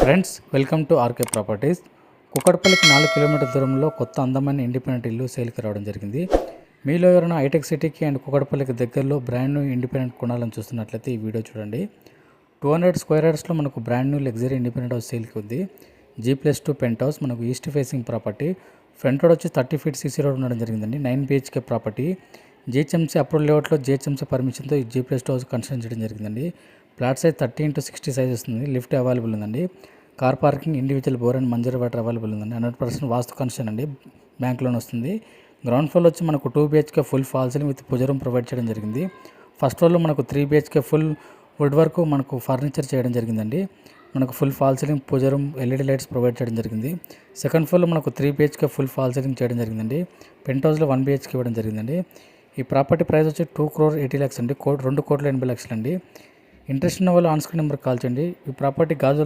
Friends, welcome to RK properties. కుక్కడపల్లికి 4 కిలోమీటర్ల దూరంలో కొత్త అందమైన ఇండిపెండెంట్ ఇల్లు సేల్కి రావడం జరిగింది. మీలో ఎవరైనా హైటెక్ సిటీకి అండ్ కుక్కడపల్లికి దగ్గరలో బ్రాండ్ న్యూ ఇండిపెండెంట్ కొనాలని చూస్తున్నట్లయితే ఈ వీడియో చూడండి. 200 స్క్వేర్ యార్డ్స్లో మనకు brand new luxury independent house సేల్కి ఉంది. G+2 పెంట్ హౌస్, మనకు east facing property. Front road వచ్చి 30 ఫీట్ సీసీ రోడ్ ఉండడం జరిగిందండి. 9 BHK ప్రాపర్టీ. GHMC అప్రూవల్ లేఅవుట్లో GHMC పర్మిషన్తో ఈ G+2 హౌస్ కన్స్ట్రక్షన్ చేయడం జరిగిందండి. ప్లాట్ సైజ్ 30x60 సైజ్ వస్తుంది. లిఫ్ట్ అవైలబుల్ ఉందండి. Car parking, individual bore and మంజర్ water available ఉందండి. 100% వాస్తు కన్స్ట్రక్షన్ అండి. బ్యాంక్ లోన్ వస్తుంది. గ్రౌండ్ ఫ్లోర్ వచ్చి మనకు 2 BHK full fall ceiling with puja room provide చేయడం జరిగింది. ఫస్ట్ ఫ్లోర్లో మనకు 3 BHK ఫుల్ వుడ్ వర్క్ మనకు ఫర్నిచర్ చేయడం జరిగిందండి. మనకు full fall ceiling, puja room, LED lights provide చేయడం జరిగింది. సెకండ్ ఫ్లోర్లో మనకు 3 BHK ఫుల్ ఫాల్ సీలింగ్ చేయడం జరిగిందండి. పెంట్ హౌస్లో 1 BHK ఇవ్వడం జరిగిందండి. ఈ ప్రాపర్టీ ప్రైస్ వచ్చి 2,80,00,000 అండి. 2,80,00,000 అండి. ఇంట్రెస్ట్ ఉన్న వాళ్ళు ఆన్ స్క్రీన్ నెంబర్ కాల్ చేయండి. ఈ ప్రాపర్టీ గాజు